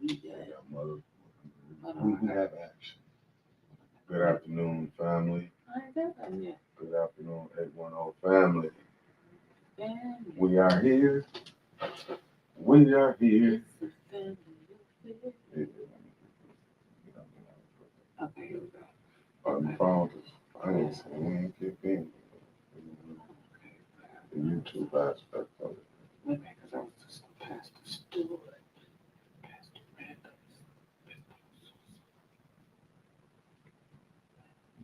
We have action. Good afternoon, family. Good afternoon, 810 family. We are here. We are here. Okay, here we go. You found us. I ain't saying we ain't kicked in. The YouTube aspect of it. Okay, because I was just Pastor Stewart. Pastor Randall.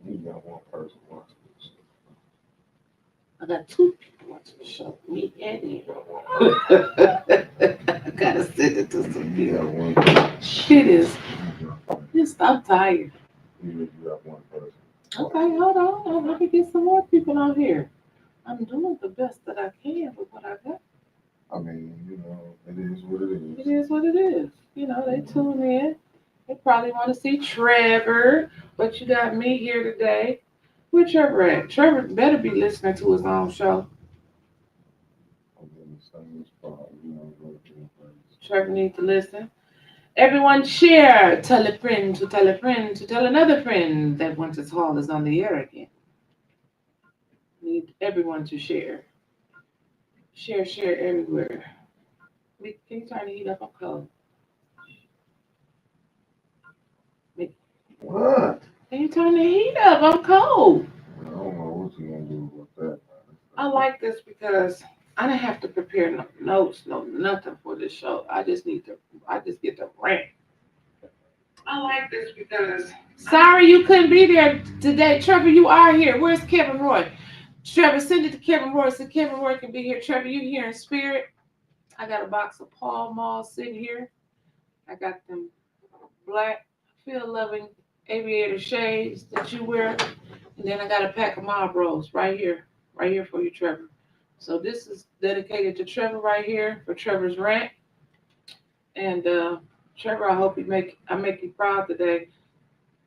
You got one person watching this. I got two people watching the show. Me and you. I gotta send it to some You got people. one person. Shit is. Just, I'm tired. You got one person. Okay, hold on. Let me get some more people on here. I'm doing the best that I can with what I got. I mean, it is what it It is. is what it is. They tune in. They probably want to see Trevor, but you got me here today. Where Trevor at? Trevor better be listening to his own show. I'm in the same spot, working place. Trevor needs to listen. Everyone share. Tell a friend to tell a friend to tell another friend that Wyntis Hall is on the air again. Need everyone to share. Share everywhere. Can you turn the heat up? I'm cold. What? Can you turn the heat up? I'm cold. I don't know what you're gonna do with that. I like this because I didn't have to prepare no notes, no nothing for this show. I just get to rant. I like this because sorry you couldn't be there today. Trevor, you are here. Where's Kevin Roy? Trevor, send it to Kevin Roy so Kevin Roy can be here. Trevor, you here in spirit. I got a box of Paul Mall sitting here. I got them black, feel loving aviator shades that you wear. And then I got a pack of Marlboros right here for you, Trevor. So this is dedicated to Trevor right here for Trevor's rant. And Trevor, I hope I make you proud today.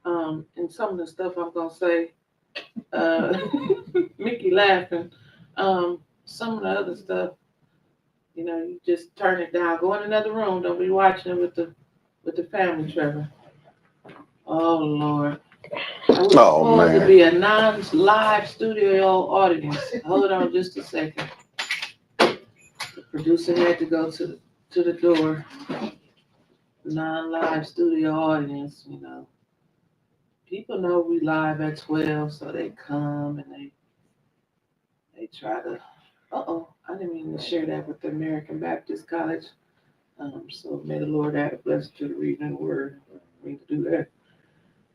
And some of the stuff I'm gonna say, uh, Mickey laughing. Some of the other stuff, you just turn it down. Go in another room. Don't be watching it with the family, Trevor. Oh Lord. I was supposed to be a non-live studio audience. Hold on just a second. The producer had to go to the door. Non-live studio audience. People know we live at 12, so they come and they try to. I didn't mean to share that with the American Baptist College. So may the Lord add a blessing to the reading of the word. I mean to do that.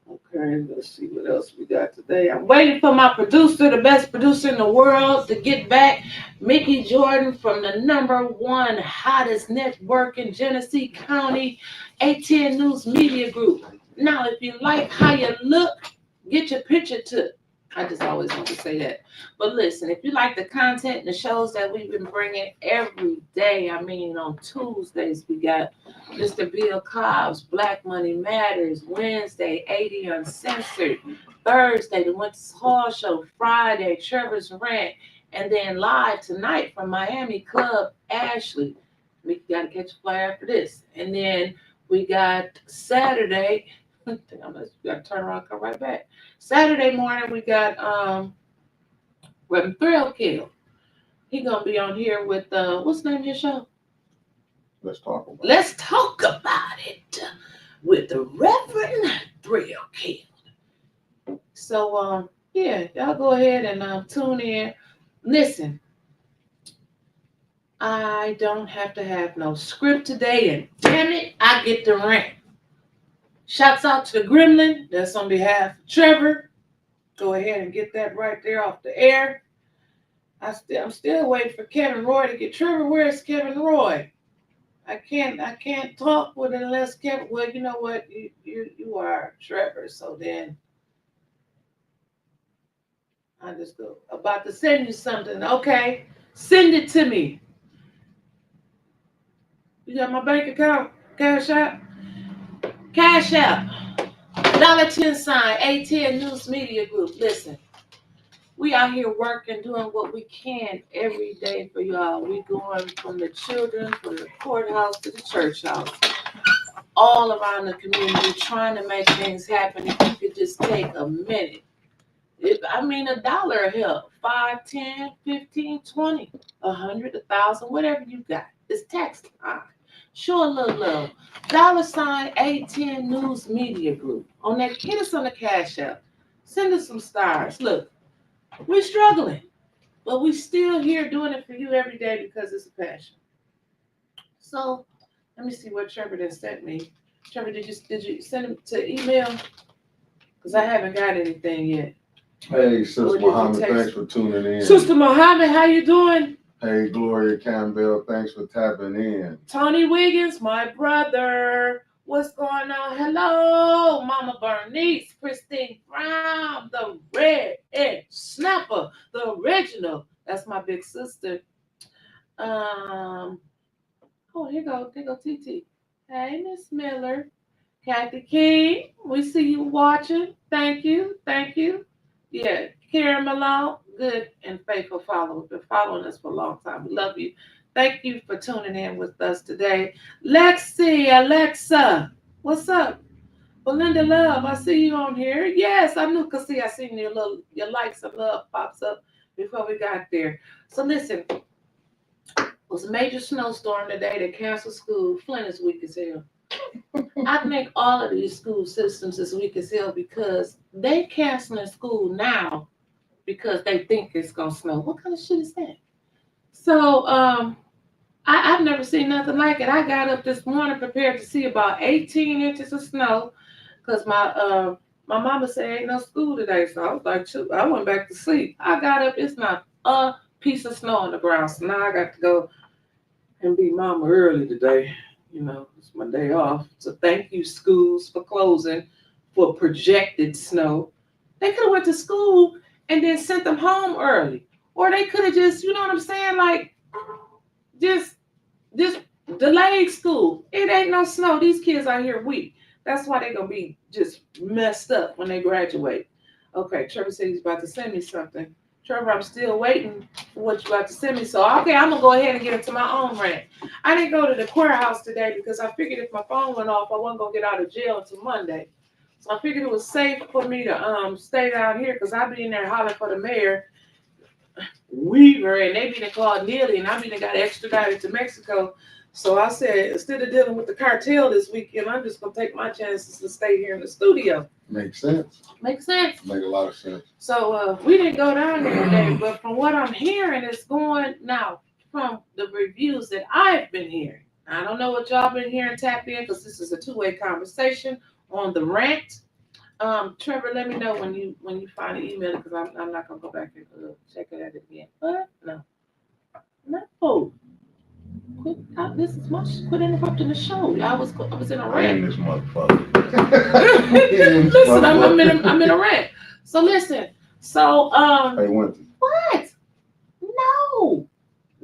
Okay, let's see what else we got today. I'm waiting for my producer, the best producer in the world, to get back. Mickey Jordan from the #1 hottest network in Genesee County, ATN News Media Group. Now, if you like how you look, get your picture took. I just always want to say that. But listen, if you like the content and the shows that we've been bringing every day, I mean, on Tuesdays, we got Mr. Bill Cobb's Black Money Matters. Wednesday, 80 Uncensored. Thursday, the Wyntis Hall Show. Friday, Trevor's Rant. And then live tonight from Miami Club, Ashley. We got to catch a flyer after this. And then we got Saturday. I think I'm got to turn around and come right back. Saturday morning, we got Reverend Thrill Kill. He going to be on here with, what's the name of your show? Let's talk about it with the Reverend Thrill Kill. So, yeah, y'all go ahead and tune in. Listen, I don't have to have no script today, and damn it, I get the rant. Shouts out to the Gremlin. That's on behalf of Trevor. Go ahead and get that right there off the air. I'm still waiting for Kevin Roy to get Trevor. Where's Kevin Roy? I can't talk with it unless Kevin. Well, you know what? You are Trevor. So then I just go about to send you something. Okay, send it to me. You got my bank account, Cash App, $10 ATN News Media Group. Listen. We out here working, doing what we can every day for y'all. We going from the children, from the courthouse to the church house. all around the community trying to make things happen. If you could just take a minute. $1 help. 5, 10, 15, 20, 100, 1,000, whatever you got. It's tax time. Show a little love. $810 News Media Group. On that, hit us on the Cash App. Send us some stars. Look, we're struggling, but we still here doing it for you every day because it's a passion. So let me see what Trevor then sent me. Trevor, did you send him to email? Because I haven't got anything yet. Hey, Sister Muhammad, thanks for tuning in. Sister Muhammad, how you doing? Hey, Gloria Campbell, thanks for tapping in. Tony Wiggins, my brother. What's going on? Hello, Mama Bernice, Christine Brown, the red egg snapper, the original. That's my big sister. Here go TT. Hey, Miss Miller. Kathy King, we see you watching. Thank you. Yeah, Karen Malone, good and faithful follower. Been following us for a long time. We love you. Thank you for tuning in with us today. Alexa, what's up? Belinda Love, I see you on here. Yes, I knew because I seen your likes and love pops up before we got there. So listen, it was a major snowstorm today that canceled school. Flint is weak as hell. I think all of these school systems is weak as hell because they canceling school now because they think it's gonna snow. What kind of shit is that? So I've never seen nothing like it. I got up this morning prepared to see about 18 inches of snow because my mama said ain't no school today. So I was like, shoot, I went back to sleep. I got up, it's not a piece of snow on the ground. So now I got to go and be mama early today. You know, it's my day off. So thank you, schools, for closing for projected snow. They could have went to school and then sent them home early. Or they could have just, you know what I'm saying? Like, just delayed school. It ain't no snow. These kids out here weak. That's why they're going to be just messed up when they graduate. Okay, Trevor said he's about to send me something. Trevor, I'm still waiting for what you're about to send me. So, okay, I'm going to go ahead and get into my own rant. I didn't go to the courthouse today because I figured if my phone went off, I wasn't going to get out of jail until Monday. So I figured it was safe for me to stay down here because I be in there hollering for the mayor, Weaver, and they been called Neely, and I been got extradited to Mexico. So I said, instead of dealing with the cartel this weekend, I'm just going to take my chances to stay here in the studio. Makes sense. Makes sense. Make a lot of sense. So we didn't go down there today, but from what I'm hearing, it's going now from the reviews that I've been hearing. I don't know what y'all been hearing. Tap in because this is a two-way conversation on the rant. Trevor, let me know when you find the email because I'm not gonna go back and check it out again. But no. Quit interrupting the show. I was in a rant. This motherfucker. Listen, I'm in a rant. So listen. So Hey, Wyntis. What?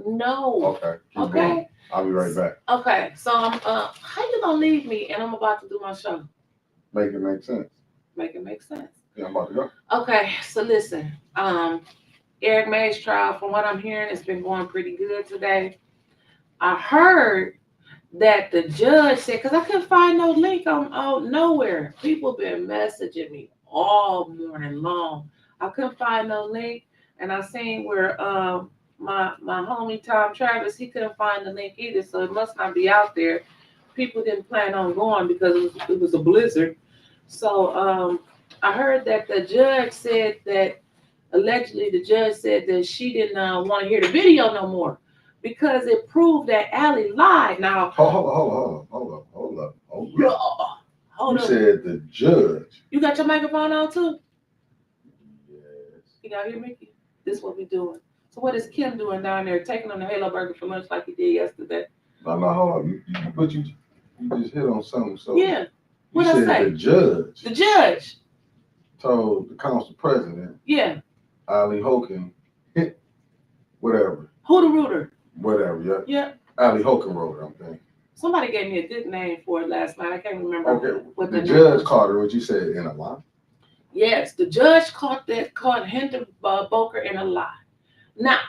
No. Okay. Keep going. I'll be right back. Okay. So how you gonna leave me and I'm about to do my show? Make it make sense. Make it make sense. Yeah, I'm about to go. Okay. So listen. Eric May's trial, from what I'm hearing, it's been going pretty good today. I heard that the judge said, because I couldn't find no link on nowhere. People been messaging me all morning long. I couldn't find no link, and I seen where my homie Tom Travis, he couldn't find the link either, so it must not be out there. People didn't plan on going because it was a blizzard. So I heard that the judge said that allegedly the judge said that she didn't want to hear the video no more because it proved that Allie lied. Now, hold up. You said the judge. You got your microphone on too? Yes. You got hear me? This is what we doing. So what is Kim doing down there, taking on the Halo Burger for lunch like he did yesterday? No, hold up. But you just hit on something. So yeah. What you I said say? The judge told the council president. Yeah. Ali Hogan, whatever. Hooter Rooter. Whatever, yeah. Yeah. Ali Hogan wrote it, I'm thinking. Somebody gave me a good name for it last night. I can't remember. Okay. What the judge caught her, what you said, in a lie? Yes, the judge caught Hinton Boker in a lie. Now,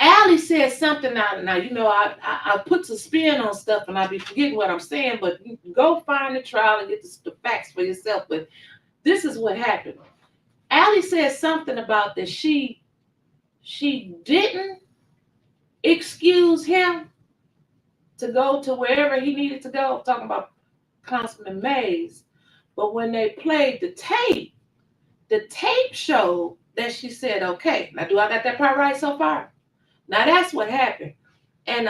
Allie said something now. You know, I put some spin on stuff and I be forgetting what I'm saying, but you can go find the trial and get the facts for yourself. But this is what happened. Allie said something about that she didn't excuse him to go to wherever he needed to go. I'm talking about Councilman Mays. But when they played the tape showed that she said, okay. Now, do I got that part right so far? Now, that's what happened. And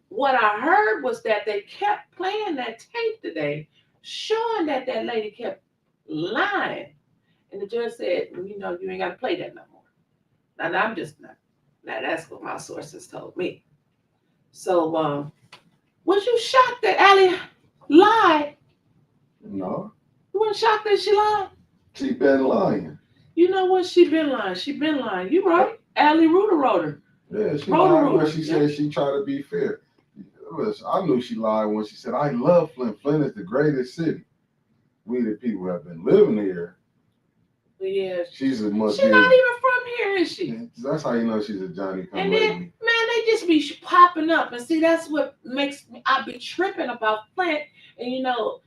what I heard was that they kept playing that tape today, showing that that lady kept lying. And the judge said, well, you know, you ain't got to play that no more. Now, I'm just not. Now, that's what my sources told me. So, was you shocked that Allie lied? No. You weren't shocked that she lied? She been lying. You know what? She been lying. She been lying. You right. Allie Rooter wrote her. Yeah, she lied when she said she tried to be fair. Listen, I knew she lied when she said, I love Flint. Flint is the greatest city. We the people have been living here. Yeah. She's not even from here, is she? That's how you know she's a Johnny come And then, man, they just be popping up. And see, that's what makes me, I be tripping about Flint. And, you know,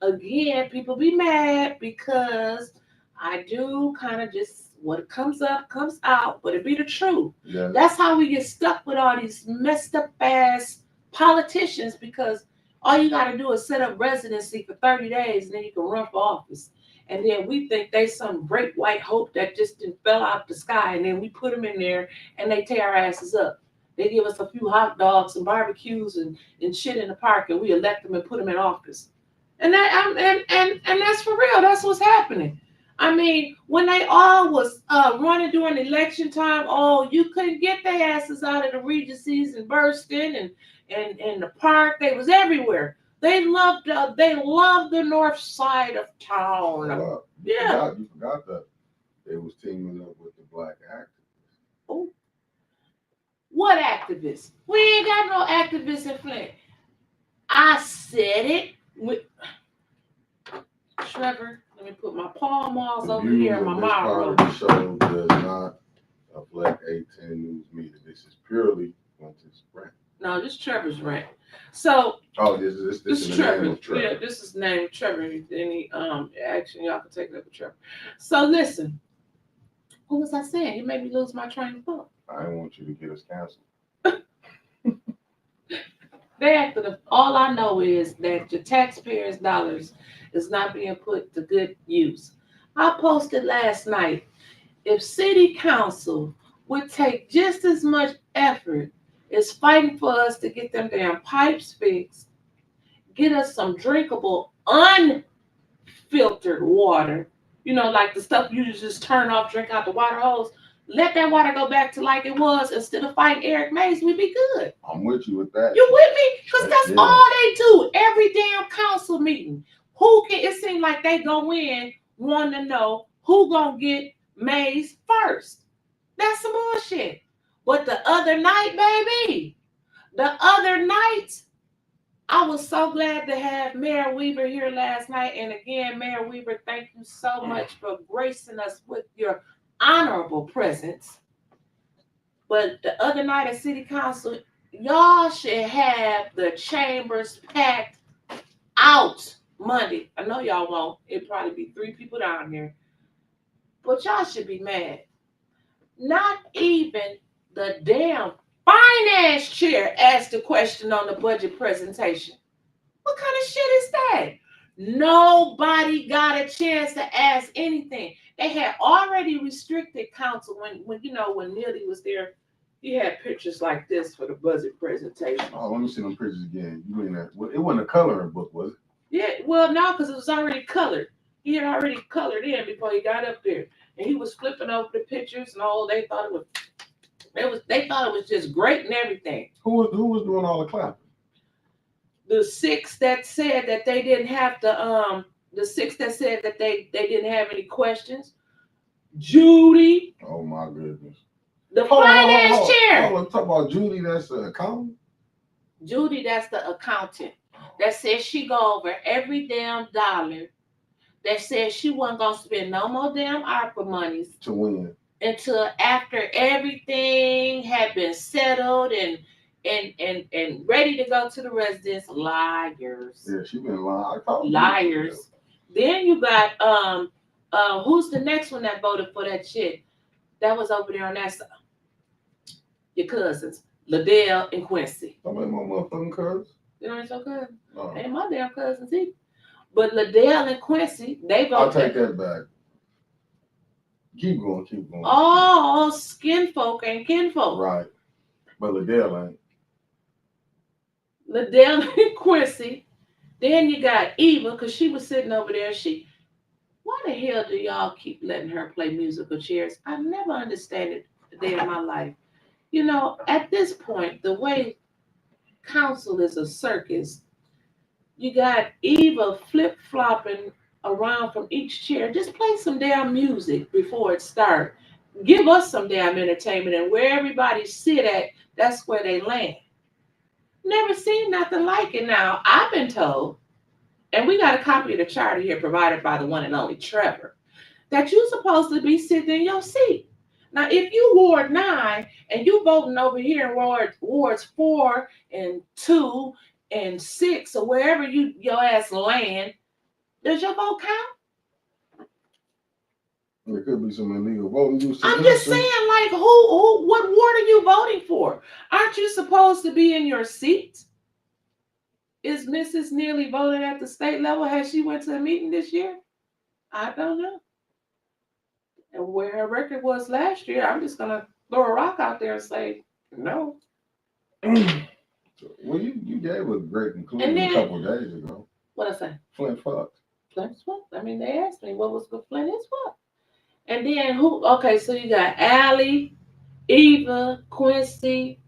again, people be mad because I do kind of just, what comes up, comes out, but it be the truth. Yeah. That's how we get stuck with all these messed up ass politicians, because all you got to do is set up residency for 30 days and then you can run for office. And then we think they some great white hope that just fell out the sky, and then we put them in there and they tear our asses up. They give us a few hot dogs and barbecues and shit in the park, and we elect them and put them in office. And that and that's for real. That's what's happening. I mean, when they all was running during election time, oh, you couldn't get their asses out of the Regencies and Burston and the park. They was everywhere. They loved the north side of town. You forgot that they was teaming up with the black activists. Oh, what activists? We ain't got no activists in Flint. I said it with Trevor. Let me put my palm malls over here in my mouth. The show does not reflect 810 News Media. This is purely Wyntis rant. No, this is Trevor's rant. So this is Trevor. Name of Trevor. Yeah, this is named Trevor. Any action y'all can take it up with Trevor. So listen, what was I saying? You made me lose my train of thought. I didn't want you to get us canceled. All I know is that your taxpayers' dollars is not being put to good use. I posted last night, if city council would take just as much effort as fighting for us to get them damn pipes fixed, get us some drinkable, unfiltered water, you know, like the stuff you just turn off, drink out the water hose, let that water go back to like it was instead of fighting Eric Mays, we'd be good. I'm with you with that. You with me? Because that's all they do. Every damn council meeting. It seems like they go in wanting to know who gonna get Mays first. That's some bullshit. But the other night, I was so glad to have Mayor Weaver here last night. And again, Mayor Weaver, thank you so much for gracing us with your honorable presence. But the other night at City Council, y'all should have the chambers packed out Monday. I know y'all won't. It'd probably be 3 people down there. But y'all should be mad. Not even the damn finance chair asked a question on the budget presentation. What kind of shit is that? Nobody got a chance to ask anything. They had already restricted council when Neely was there. He had pictures like this for the budget presentation. Oh, let me see them pictures again. You mean that? Well, it wasn't a coloring book, was it? Yeah, well, no, because it was already colored. He had already colored in before he got up there, and he was flipping over the pictures, and all they thought they thought it was just great and everything. Who was doing all the clapping? The 6 that said that they didn't have to the 6 that said that they didn't have any questions. Judy. Oh my goodness. The finance chair. Let's talk about Judy. That's the accountant. Judy, that's the accountant. That says she go over every damn dollar. That says she wasn't gonna spend no more damn ARPA monies. To win. until after everything had been settled and ready to go to the residence. Liars. Yeah, she been lying. I called her. Liars. Then you got who's the next one that voted for that shit? That was over there on that side. Your cousins, Liddell and Quincy. I mean, my motherfucking cousins. You know what I'm saying? No. Ain't my damn cousins either. But Liddell and Quincy, they voted. I'll take that back. Keep going. Oh, skin folk and kinfolk. Right. But Liddell ain't. Liddell and Quincy. Then you got Eva, because she was sitting over there. Why the hell do y'all keep letting her play musical chairs? I've never understood it a day in my life. You know, at this point, the way council is a circus, you got Eva flip-flopping around from each chair. Just play some damn music before it starts. Give us some damn entertainment, and where everybody sit at, that's where they land. Never seen nothing like it. Now, I've been told, and we got a copy of the charter here provided by the one and only Trevor, that you're supposed to be sitting in your seat. Now, if you Ward 9 and you voting over here in wards 4 and 2 and 6 or wherever your ass land, does your vote count? There could be some illegal voting. I'm just saying, like, what ward are you voting for? Aren't you supposed to be in your seat? Is Mrs. Neely voting at the state level? Has she went to a meeting this year? I don't know. And where her record was last year, I'm just going to throw a rock out there and say, no. Well, you gave a great conclusion a couple of days ago. What I say? Flint fucked. Flint's fucked? I mean, they asked me what was good. Flint is fucked. And then who? Okay, so you got Allie, Eva, Quincy,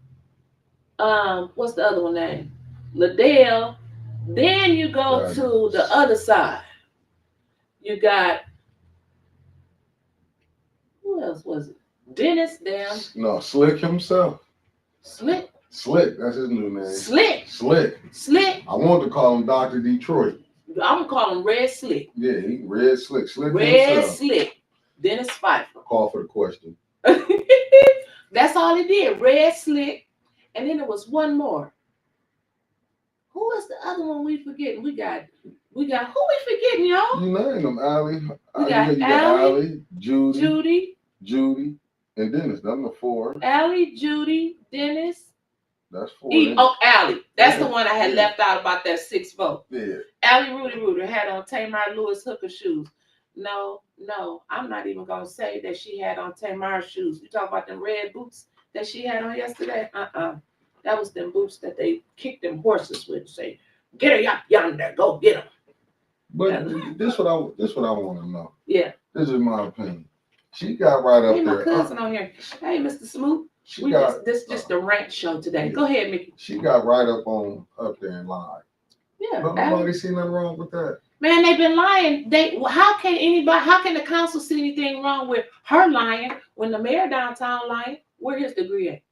what's the other one name? Liddell. Then you go to the other side. You got, who else was it? Dennis, damn. No, Slick himself. Slick, that's his new name. Slick. I want to call him Dr. Detroit. I'm going to call him Red Slick. Yeah, he Red Slick. Red himself. Slick. Dennis Pfeiffer. Call for the question. That's all he did. Red Slick. And then there was one more. Who was the other one we forgetting? We got who we forgetting, y'all? You named them, Allie. We got Allie, Judy, and Dennis. That's the 4. Allie, Judy, Dennis. That's 4. Allie. That's the one I had left out about that 6 vote. Yeah. Allie Rudy had on Tamar Lewis hooker shoes. No, I'm not even gonna say that she had on Tamar's shoes. You talk about them red boots that she had on yesterday? That was them boots that they kicked them horses with. Say, get her up yonder, go get them. But this what I want to know. Yeah. This is my opinion. She got right up there. Hey, my cousin on here. Hey, Mr. Smoot. This just the rant show today. Yeah. Go ahead, Mickey. She got right up there and lied. Yeah. But nobody see nothing wrong with that. Man, they've been lying. How can the council see anything wrong with her lying when the mayor downtown lying? Where his degree at?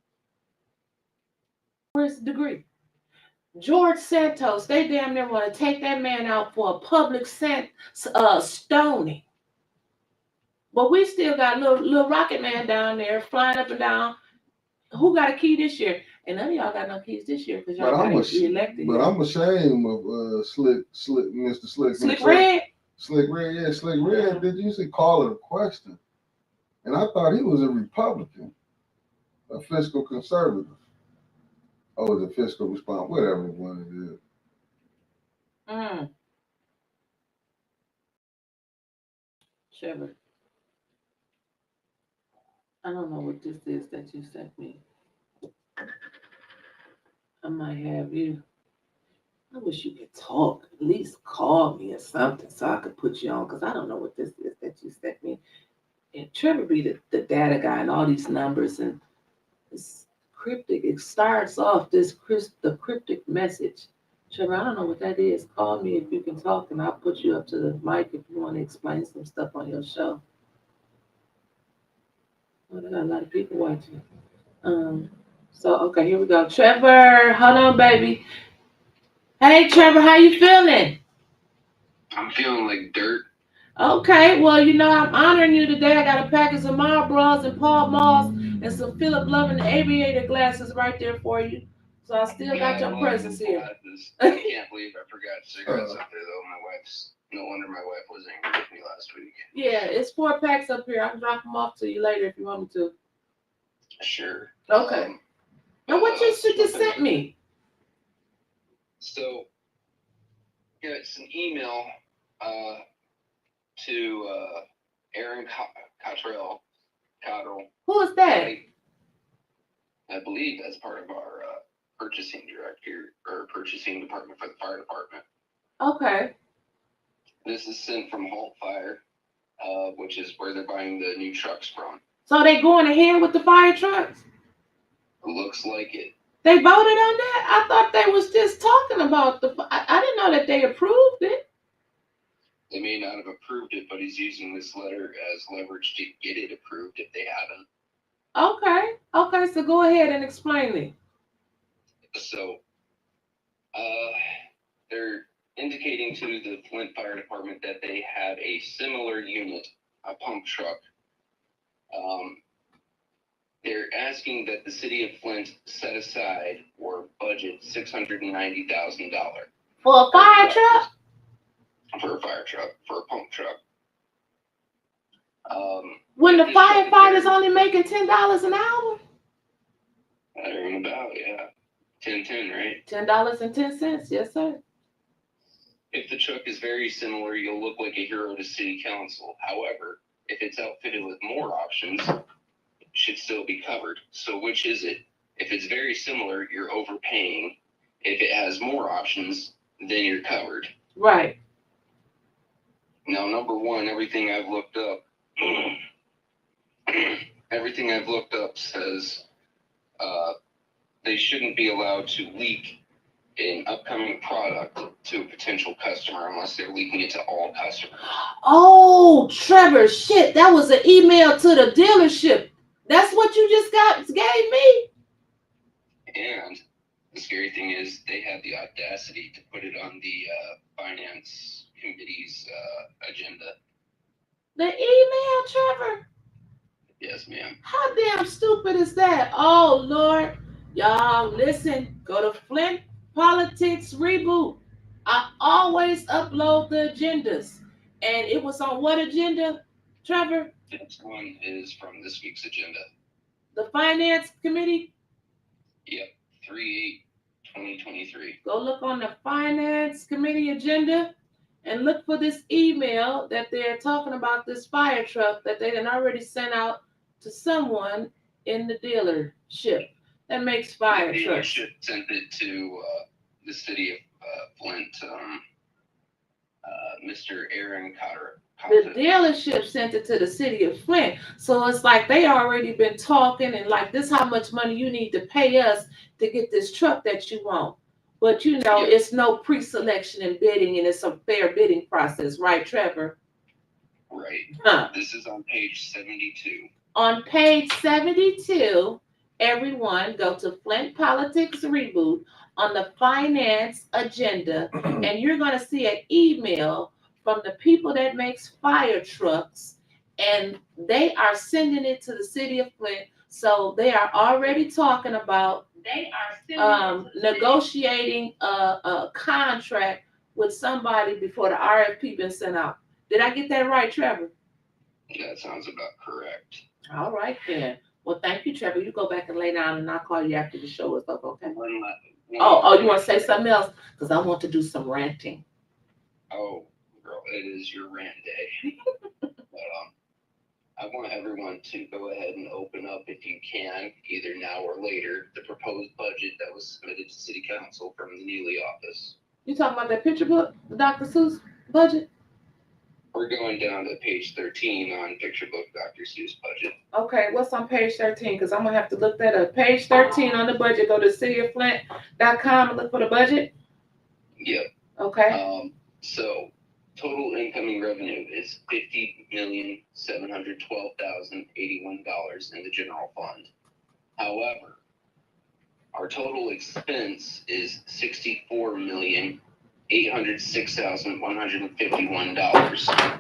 Where's the degree? George Santos, they damn near want to take that man out for a public stoning. But we still got little Rocket Man down there flying up and down. Who got a key this year? And none of y'all got no keys this year because y'all got elected. But I'm ashamed of Mr. Slick. Slick Red? Slick Red, yeah, Slick Red. Did you call it a question? And I thought he was a Republican, a fiscal conservative. Oh, it's a fiscal response, whatever one it is. Trevor, I don't know what this is that you sent me. I might have you. I wish you could talk. At least call me or something so I could put you on, because I don't know what this is that you sent me. And Trevor be the data guy and all these numbers, and it's cryptic. It starts off the cryptic message. Trevor, I don't know what that is. Call me if you can talk, and I'll put you up to the mic if you want to explain some stuff on your show. Well, there got a lot of people watching. So, okay, here we go. Trevor, hold on, baby. Hey, Trevor, how you feeling? I'm feeling like dirt. Okay, well, I'm honoring you today. I got a package of Marlboros and Paul Malls and some Philip Lovin aviator glasses right there for you. So I still got your presents here. I can't believe I forgot cigarettes up there, though. No wonder my wife was angry with me last week. Yeah, it's 4 packs up here. I can drop them off to you later if you want me to. Sure. Okay. Now, what you just sent me? So, yeah, it's an email to Aaron Cottrell. Who is that? I believe that's part of our purchasing department for the fire department. Okay. This is sent from Halt Fire, which is where they're buying the new trucks from. So they going ahead with the fire trucks? Looks like it. They voted on that? I thought they was just talking about I didn't know that they approved it. They may not have approved it, but he's using this letter as leverage to get it approved if they haven't. Okay, so go ahead and explain it. So, they're indicating to the Flint Fire Department that they have a similar unit, a pump truck. They're asking that the city of Flint set aside or budget $690,000 for a fire truck. For a fire truck, for a pump truck. When the firefighters only making $10 an hour? About, yeah. 10, right? $10.10, yes, sir. If the truck is very similar, you'll look like a hero to city council. However, if it's outfitted with more options, it should still be covered. So which is it? If it's very similar, you're overpaying. If it has more options, then you're covered. Right. Now, number one, everything I've looked up says they shouldn't be allowed to leak an upcoming product to a potential customer unless they're leaking it to all customers. Oh, Trevor, shit, that was an email to the dealership. That's what you just gave me? And the scary thing is they had the audacity to put it on the finance committee's agenda. The email, Trevor? Yes, ma'am. How damn stupid is that? Oh, Lord. Y'all, listen. Go to Flint Politics Reboot. I always upload the agendas. And it was on what agenda, Trevor? This one is from this week's agenda. The Finance Committee? Yep, 3/8/2023. Go look on the Finance Committee agenda and look for this email that they're talking about this fire truck that they had already sent out to someone in the dealership that makes fire trucks. The dealership sent it to the city of Flint, Mr. Aaron Cotter. The dealership sent it to the city of Flint. So it's like they already been talking and like, this how much money you need to pay us to get this truck that you want. But it's no pre-selection and bidding, and it's a fair bidding process, right, Trevor? Right. Huh. This is on page 72. On page 72, everyone go to Flint Politics Reboot on the finance agenda, and you're going to see an email from the people that makes fire trucks, and they are sending it to the city of Flint. So they are already talking about negotiating a contract with somebody before the RFP been sent out. Did I get that right, Trevor? That sounds about correct. All right, then. Well, thank you, Trevor. You go back and lay down, and I'll call you after the show is up, okay? Oh, you want to say something else? Because I want to do some ranting. Oh, girl, it is your rant day. But I want everyone to go ahead and open up, if you can, either now or later, the proposed budget that was submitted to City Council from the Neely office. You talking about that picture book, the Dr. Seuss budget? We're going down to page 13 on Picture Book Dr. Seuss budget. Okay, what's on page 13? Because I'm going to have to look that up. Page 13 on the budget. Go to cityoflint.com and look for the budget? Yep. Okay. So, total incoming revenue is $50,712,081 in the general fund. However, our total expense is $64,886,000. $806,151. We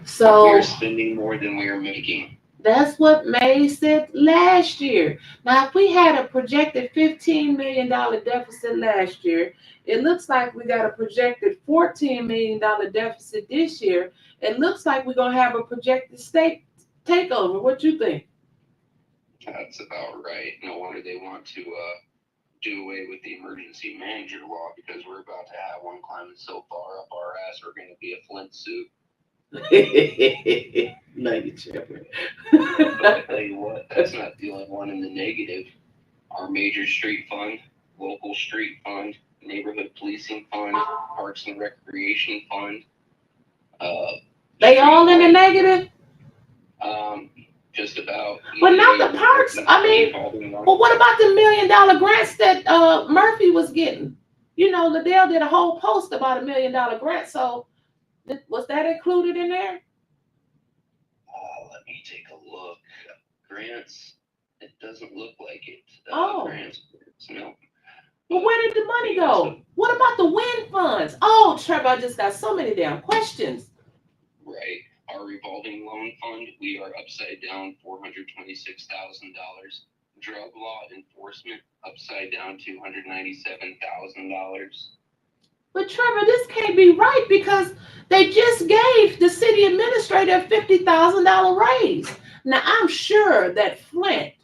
So are spending more than we are making. that's what May said last year. Now, if we had a projected $15 million deficit last year, it looks like we got a projected $14 million deficit this year. It looks like we're going to have a projected state takeover. What you think? That's about right. No wonder they want to do away with the emergency manager law, because we're about to have one climbing so far up our ass we're going to be a Flint suit. Love you, Trevor. But I tell you what, that's not the only one in the negative. Our major street fund, local street fund, neighborhood policing fund, parks and recreation fund. They all in the negative? Just about. But not the parks. I mean, well, what about the $1 million grants that Murphy was getting? You know, Liddell did a whole post about $1 million grant. So was that included in there? Let me take a look. Grants. It doesn't look like it. Grants. No. Well, where did the money go? What about the wind funds? Oh, Trevor, I just got so many damn questions. Right. Our revolving loan fund, we are upside down $426,000. Drug law enforcement, upside down $297,000. But Trevor, this can't be right, because they just gave the city administrator a $50,000 raise. Now, I'm sure that Flint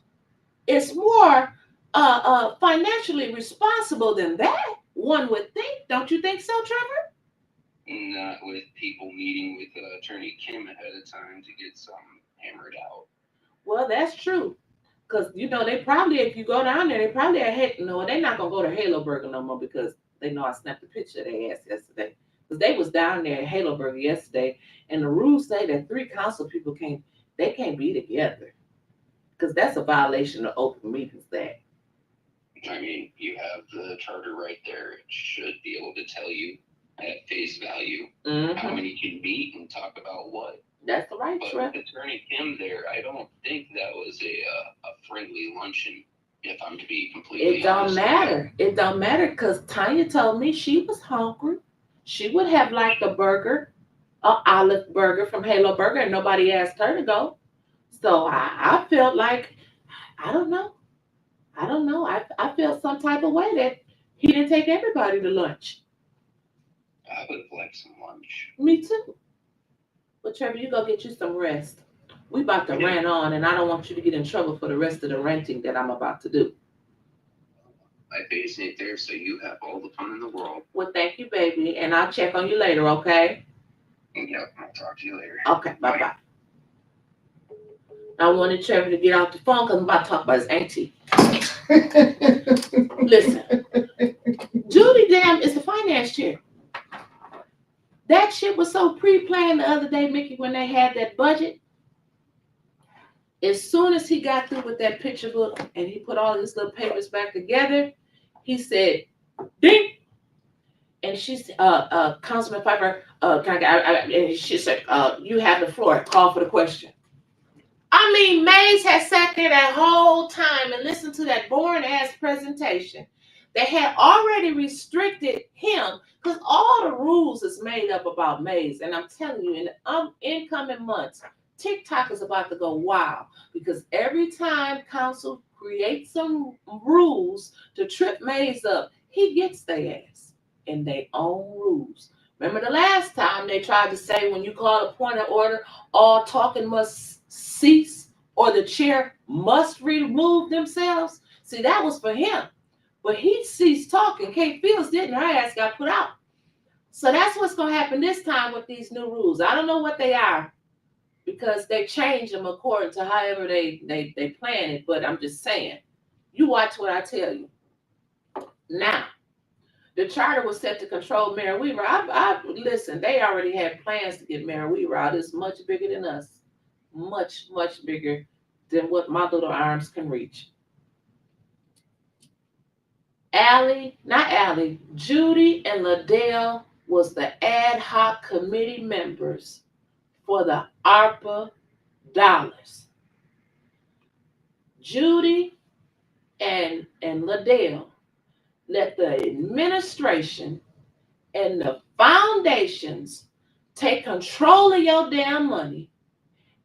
is more financially responsible than that. One would think. Don't you think so, Trevor? Not with people meeting with Attorney Kim ahead of time to get some hammered out. Well, that's true. Because, you know, they probably, if you go down there, they probably are they're not going to go to Halo Burger no more, because they know I snapped a picture of their ass yesterday. Because they was down there at Halo Burger yesterday, and the rules say that 3 council people can't be together. Because that's a violation of Open Meetings Act. I mean, you have the charter right there. It should be able to tell you at face value how many can meet and talk about what. That's the right, but Trevor. With Attorney Kim there, I don't think that was a friendly luncheon, if I'm to be completely honest. It don't matter, because Tanya told me she was hungry. She would have liked a burger, an olive burger from Halo Burger, and nobody asked her to go. So I felt like, I don't know. I felt some type of way that he didn't take everybody to lunch. I would have liked some lunch. Me too. But Trevor, you go get you some rest. We about to rant on, and I don't want you to get in trouble for the rest of the ranting that I'm about to do. My face ain't there, so you have all the fun in the world. Well, thank you, baby, and I'll check on you later, okay? Yep, I'll talk to you later. Okay, bye-bye. I wanted Trevor to get off the phone because I'm about to talk about his auntie. Listen, Judy Dam is the finance chair. That shit was so pre-planned the other day, Mickey, when they had that budget. As soon as he got through with that picture book and he put all his little papers back together, he said, ding! And she's, Councilman Piper, and she said, you have the floor. Call for the question. I mean, Mays had sat there that whole time and listened to that boring-ass presentation. They had already restricted him, because all the rules is made up about Mays. And I'm telling you, in the incoming months, TikTok is about to go wild, because every time council creates some rules to trip Mays up, he gets their ass in their own rules. Remember the last time they tried to say, when you call a point of order, all talking must cease, or the chair must remove themselves? See, that was for him. But he ceased talking. Kate Fields didn't. Her ass got put out. So that's what's going to happen this time with these new rules. I don't know what they are, because they change them according to however they plan it. But I'm just saying, you watch what I tell you. Now, the charter was set to control Mayor Weaver. Listen, they already had plans to get Mayor Weaver out. It's much bigger than us. Much, much bigger than what my little arms can reach. Judy and Liddell was the ad hoc committee members for the ARPA dollars. Judy and Liddell let the administration and the foundations take control of your damn money.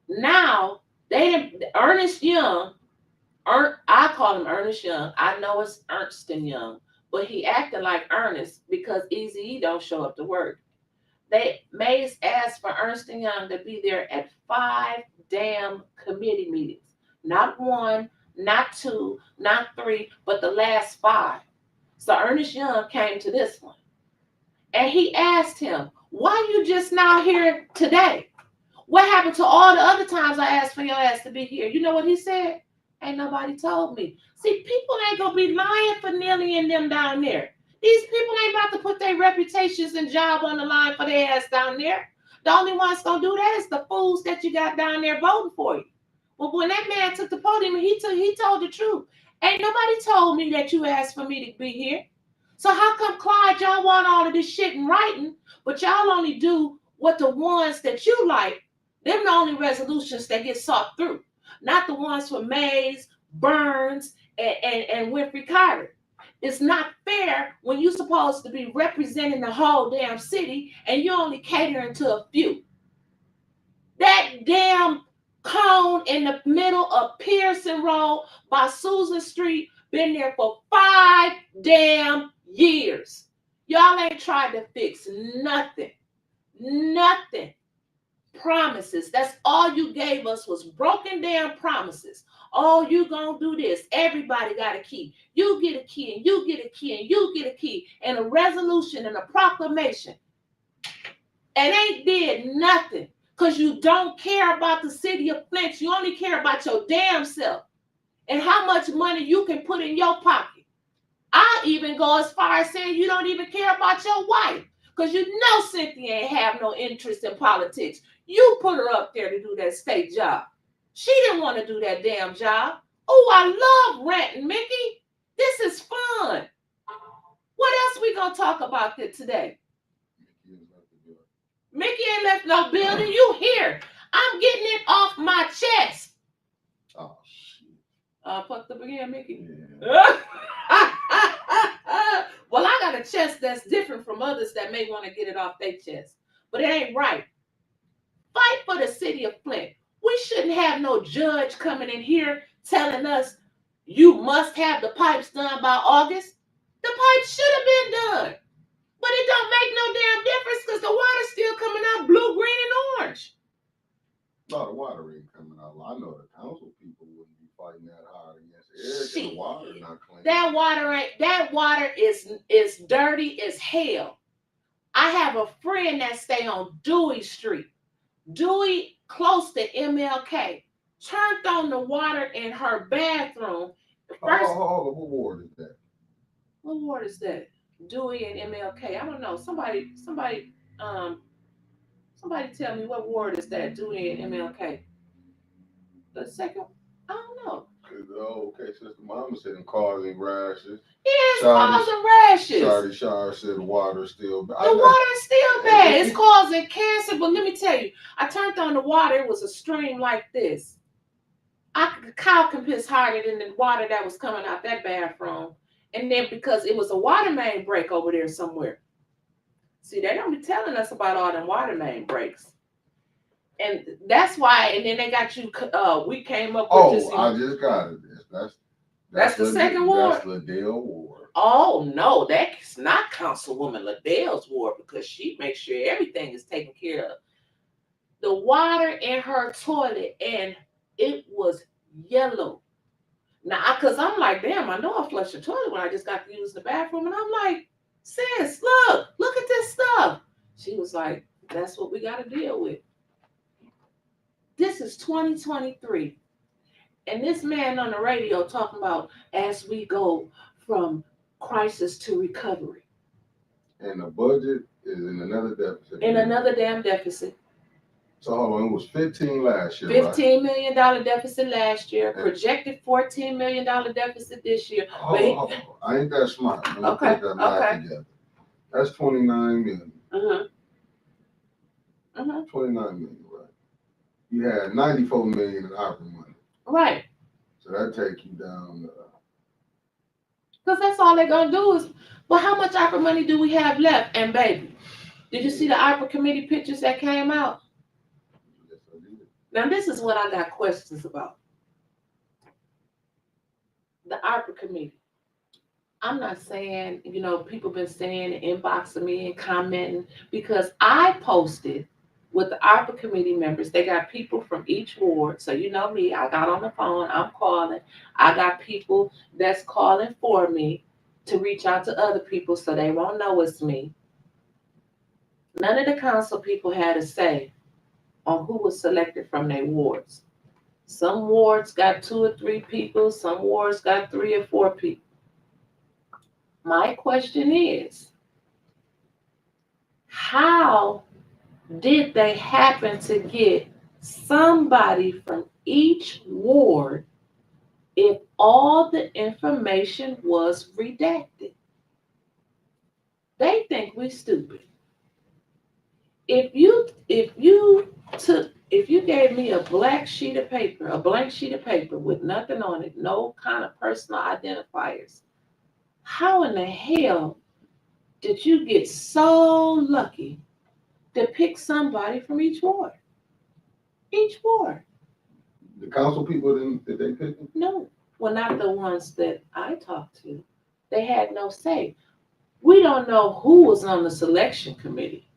Now, Ernest Young, I call him Ernest Young. I know it's Ernst and Young, but he acted like Ernest because Eazy-E don't show up to work. Mays asked for Ernst and Young to be there at 5 damn committee meetings. Not 1, not 2, not 3, but the last 5. So Ernest Young came to this one. And he asked him, why you just now here today? What happened to all the other times I asked for your ass to be here? You know what he said? Ain't nobody told me. See, people ain't gonna be lying for Nelly and them down there. These people ain't about to put their reputations and job on the line for their ass down there. The only ones gonna do that is the fools that you got down there voting for you. Well, when that man took the podium, he told the truth. Ain't nobody told me that you asked for me to be here. So how come, Clyde, y'all want all of this shit in writing, but y'all only do what the ones that you like, them the only resolutions that get sought through, not the ones for Mays, Burns, and Winfrey Carter. It's not fair when you're supposed to be representing the whole damn city and you're only catering to a few. That damn cone in the middle of Pearson Road by Susan Street been there for 5 damn years. Y'all ain't tried to fix nothing. Nothing. Promises. That's all you gave us was broken down promises. Oh, you gonna do this. Everybody got a key. You get a key and you get a key and you get a key and a resolution and a proclamation. And ain't did nothing because you don't care about the city of Flint. You only care about your damn self and how much money you can put in your pocket. I even go as far as saying you don't even care about your wife because you know Cynthia ain't have no interest in politics. You put her up there to do that state job. She didn't want to do that damn job. Oh, I love ranting, Mickey. This is fun. What else we gonna talk about today? Mickey ain't left no building. You here. I'm getting it off my chest. Oh, shit. Fucked up again, Mickey? Yeah. Well, I got a chest that's different from others that may want to get it off their chest. But it ain't right. Fight for the city of Flint. We shouldn't have no judge coming in here telling us you must have the pipes done by August. The pipes should have been done. But it don't make no damn difference because the water's still coming out blue, green, and orange. No, the water ain't coming out. I know the council people wouldn't be fighting that hard against Eric and the water not clean. That water is dirty as hell. I have a friend that stay on Dewey Street. Dewey, close to MLK, turned on the water in her bathroom. What ward is that? What ward is that? Dewey and MLK. I don't know. Somebody tell me what ward is that? Dewey and MLK. The second, I don't know. Oh, okay. Sister Mama said in causing rashes. Yeah, it's causing rashes. Shawty Shire said the water is still bad. The water is still bad. It's causing cancer. But let me tell you, I turned on the water. It was a stream like this. The cow can piss harder than the water that was coming out that bathroom. And then because it was a water main break over there somewhere. See, they don't be telling us about all them water main breaks. And that's why, and then they got you, we came up with this. I just got it. That's the second ward? That's Liddell Ward. Oh, no, that's not Councilwoman Liddell's ward because she makes sure everything is taken care of. The water in her toilet, and it was yellow. Now, because I'm like, damn, I know I flushed the toilet when I just got to use the bathroom. And I'm like, sis, look at this stuff. She was like, that's what we got to deal with. This is 2023. And this man on the radio talking about as we go from crisis to recovery. And the budget is in another deficit. In another damn deficit. So hold on, it was 15 last year, $15 million deficit last year, projected $14 million deficit this year. I ain't that smart. Let me put that math together. That's 29 million. 29 million, right? You had 94 million in opera money. Right. So that take you down Because that's all they're gonna do is, well, how much ARPA money do we have left? And baby, did you see the ARPA committee pictures that came out? Yes, I did. Now this is what I got questions about. The ARPA committee. I'm not saying, people been saying and inboxing me and commenting because I posted with the ARPA committee members. They got people from each ward. So you know me, I got on the phone, I'm calling. I got people that's calling for me to reach out to other people so they won't know it's me. None of the council people had a say on who was selected from their wards. Some wards got 2 or 3 people, some wards got 3 or 4 people. My question is, how did they happen to get somebody from each ward if all the information was redacted? They think we stupid. If you gave me a blank sheet of paper with nothing on it, no kind of personal identifiers, how in the hell did you get so lucky to pick somebody from each ward? Each ward. The council people did they pick them? No. Well, not the ones that I talked to. They had no say. We don't know who was on the selection committee.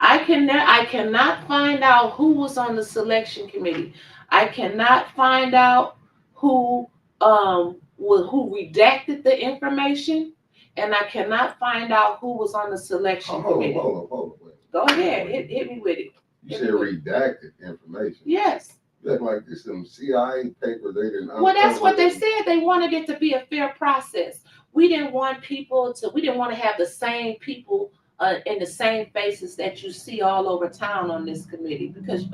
I cannot find out who was on the selection committee. I cannot find out who redacted the information, and I cannot find out who was on the selection committee. Hold up. Wait. Go ahead, hit me with it. You said redacted information. Yes. You act like this some CIA paper they didn't. Well, that's what they said. They wanted it to be a fair process. We didn't want to have the same people in the same faces that you see all over town on this committee because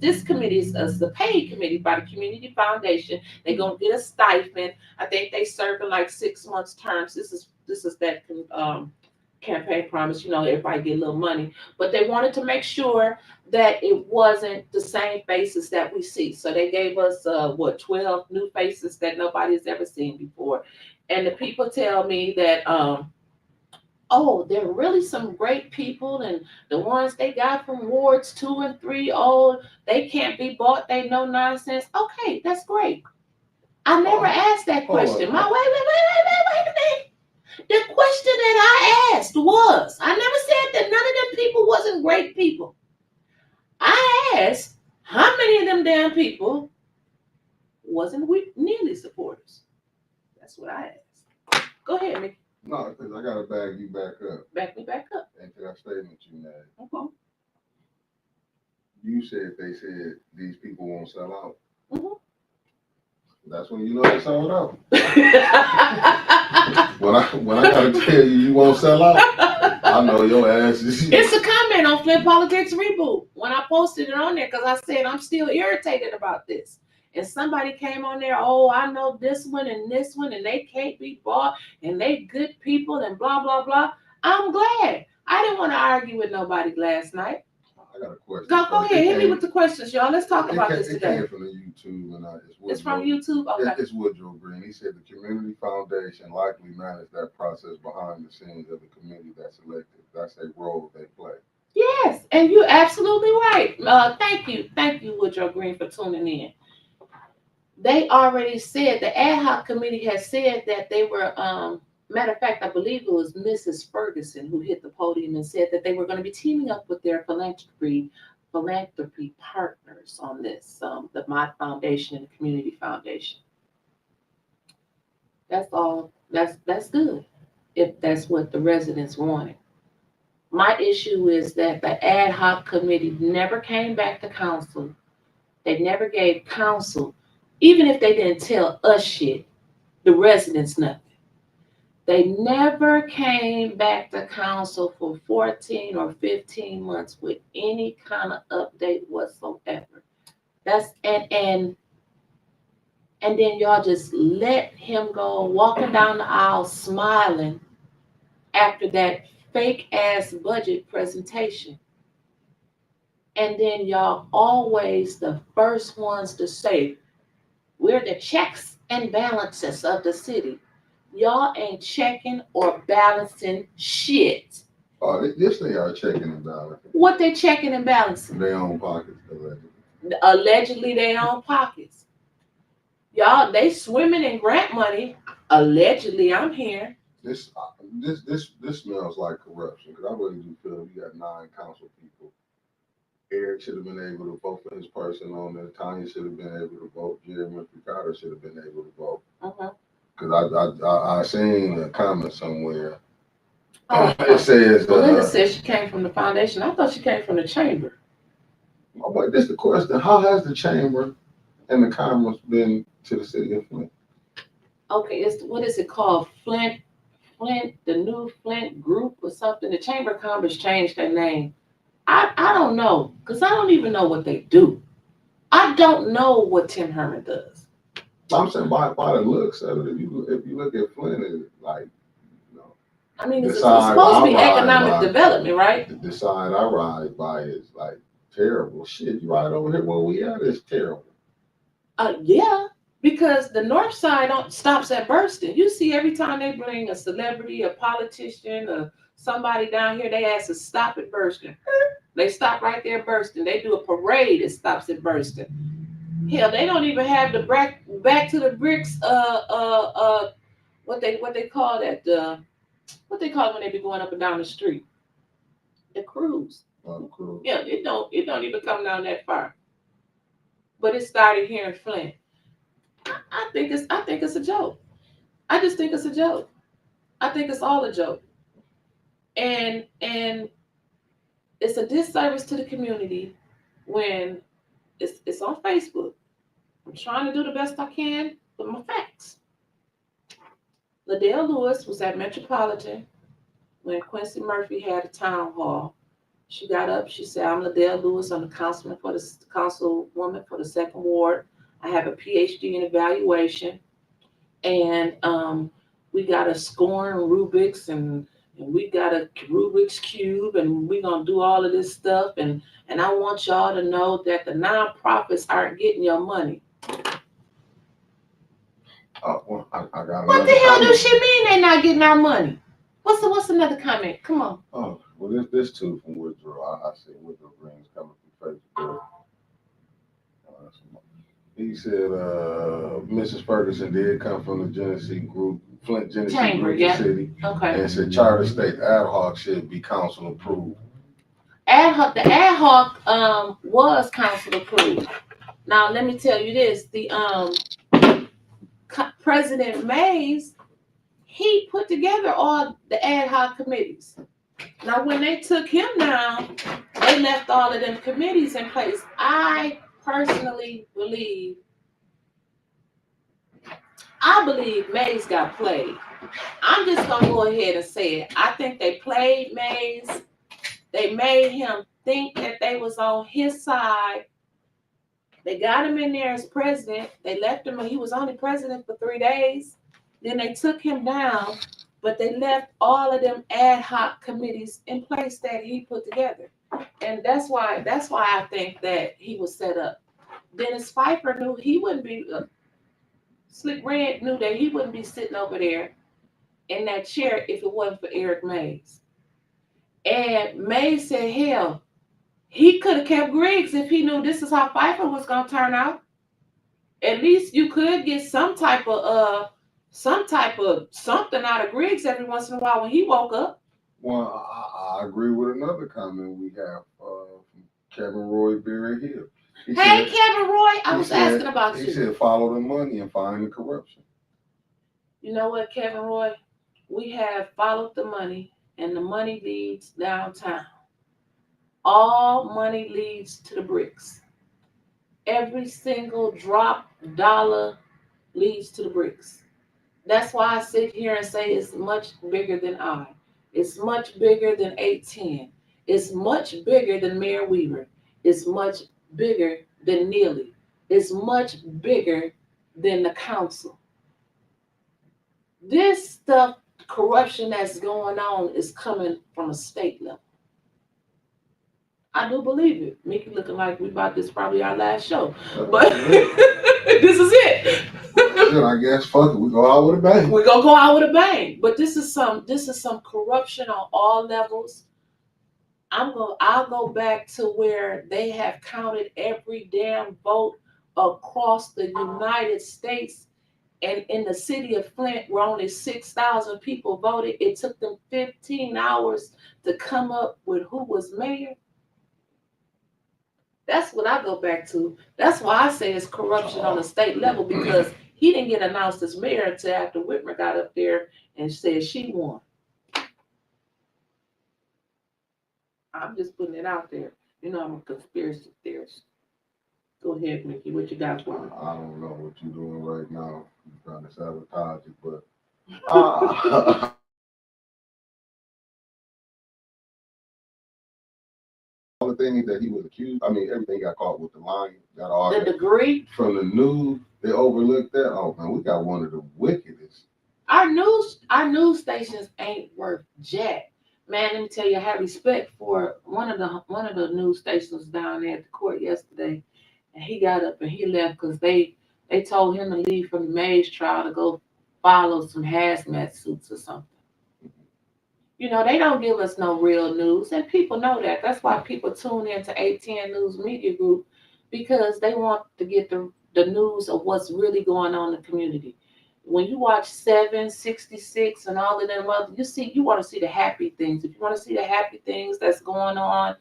this committee is the paid committee by the community foundation. They're gonna get a stipend. I think they serving like 6 months terms. This is that campaign promise. Everybody get a little money, but they wanted to make sure that it wasn't the same faces that we see. So they gave us 12 new faces that nobody's ever seen before. And the people tell me that they're really some great people, and the ones they got from wards 2 and 3, they can't be bought, they no nonsense. Okay, that's great. I never asked that question. Wait a minute. The question that I asked was, I never said that none of them people wasn't great people. I asked, how many of them damn people wasn't nearly supporters? That's what I asked. Go ahead, Mickey. No, because I gotta bag you back up. Back me back up. Into that statement you made. Okay. You said they said these people won't sell out. Mm-hmm. That's when you know they sold out. when I gotta tell you won't sell out, I know your ass is. It's a comment on Flint Politics Reboot when I posted it on there because I said I'm still irritated about this. And somebody came on there, I know this one, and they can't be bought, and they good people, and blah, blah, blah. I'm glad. I didn't want to argue with nobody last night. I got a question. Go ahead, hit me with the questions, y'all. Let's talk about this today. It came from the YouTube, and it's from YouTube? Okay. It's Woodrow Green. He said the community foundation likely managed that process behind the scenes of the committee that's elected. That's a role they play. Yes, and you're absolutely right. Thank you, Woodrow Green, for tuning in. They already said, the ad hoc committee has said that they were, matter of fact, I believe it was Mrs. Ferguson who hit the podium and said that they were going to be teaming up with their philanthropy partners on this, the My Foundation and the Community Foundation. That's all. That's good if that's what the residents wanted. My issue is that the ad hoc committee never came back to council. They never gave council, even if they didn't tell us shit, the residents nothing. They never came back to council for 14 or 15 months with any kind of update whatsoever. And then y'all just let him go walking down the aisle smiling after that fake ass budget presentation. And then y'all always the first ones to say, where the checks and balances of the city. Y'all ain't checking or balancing shit. Oh, this they are checking and balancing. What they checking and balancing? Their own pockets, allegedly. Allegedly their own pockets. Y'all, they swimming in grant money. Allegedly, I'm here. This smells like corruption because I really do feel you got 9 council people. Eric should have been able to vote for his person on there. Tanya should have been able to vote. Jeremy Carter should have been able to vote. Because I seen a comment somewhere. It says. Belinda says she came from the foundation. I thought she came from the chamber. Oh, but this is the question: how has the chamber and the Congress been to the city of Flint? Okay, what is it called? Flint, the new Flint group or something. The Chamber of Commerce changed their name. I don't know, because I don't even know what they do. I don't know what Tim Herman does. I'm saying by the looks of it, if you look at Flint, it's like, you know. I mean, it's supposed to be economic development, right? The side I ride by is like terrible. Shit, you ride over here where we at is terrible. Yeah. Because the north side stops at Burston. You see every time they bring a celebrity, a politician, or somebody down here, they ask to stop at Burston. They stop right there at Burston. They do a parade that stops at Burston. Hell, they don't even have the back to the bricks. What they call that? What they call it when they be going up and down the street? The cruise. The cruise. Yeah, it don't even come down that far. But it started here in Flint. I think it's a joke. I just think it's a joke. I think it's all a joke. And it's a disservice to the community when it's on Facebook. I'm trying to do the best I can with my facts. Liddell Lewis was at Metropolitan when Quincy Murphy had a town hall. She got up, she said, I'm Liddell Lewis, I'm the councilwoman for the 2nd Ward. I have a PhD in evaluation, and we got a scoring Rubik's, and we got a Rubik's Cube, and we're going to do all of this stuff, and I want y'all to know that the nonprofits aren't getting your money. Well, I got what the hell does she mean they're not getting our money? What's another comment? Come on. Oh, well, this too from Woodrow. I see Woodrow Green's coming from Facebook. He said Mrs. Ferguson did come from the Genesee group, Flint Genesee Chamber, group yeah. City. Okay. And said charter state ad hoc should be council approved. The ad hoc was council approved. Now let me tell you this: the President Mays, he put together all the ad hoc committees. Now when they took him down, they left all of them committees in place. I personally believe Mays got played. I'm just gonna go ahead and say it. I think they played Mays. They made him think that they was on his side. They got him in there as president. They left him, and he was only president for 3 days. Then they took him down, but they left all of them ad hoc committees in place that he put together. And that's why I think that he was set up. Dennis Pfeiffer knew he wouldn't be, Slick Red knew that he wouldn't be sitting over there in that chair if it wasn't for Eric Mays. And Mays said, hell, he could have kept Griggs if he knew this is how Pfeiffer was going to turn out. At least you could get some type of something out of Griggs every once in a while when he woke up. Well, I agree with another comment we have from Kevin Roy Berryhill. Kevin Roy, I was asking about you. He said, follow the money and find the corruption. You know what, Kevin Roy? We have followed the money, and the money leads downtown. All money leads to the bricks. Every single drop dollar leads to the bricks. That's why I sit here and say it's much bigger than I. It's much bigger than 810. It's much bigger than Mayor Weaver. It's much bigger than Neely. It's much bigger than the council. This stuff, corruption that's going on, is coming from a state level. I do believe it. Mickey looking like we about this probably our last show. But this is it. shit, I guess fuck it, we go out with a bang. We're gonna go out with a bang. But this is some corruption on all levels. I'll go back to where they have counted every damn vote across the United States. And in the city of Flint, where only 6,000 people voted, it took them 15 hours to come up with who was mayor. That's what I go back to. That's why I say it's corruption on the state level, because he didn't get announced as mayor until after Whitmer got up there and said she won. I'm just putting it out there. You know, I'm a conspiracy theorist. Go ahead, Mickey. What you got for me? I don't know what you're doing right now. You're trying to sabotage it, but all the things that he was accused, I mean, everything got caught with the lying, got all The that. degree From the news, they overlooked that. Oh man, we got one of the wickedest. our news stations ain't worth jack. Man, let me tell you, I have respect for one of the news stations down there at the court yesterday, and he got up and he left because they told him to leave from the Mays trial to go follow some hazmat suits or something. You know, they don't give us no real news, and people know that. That's why people tune into A10 News Media Group, because they want to get the news of what's really going on in the community. When you watch 766 and all of them other, you want to see the happy things. If you want to see the happy things that's going on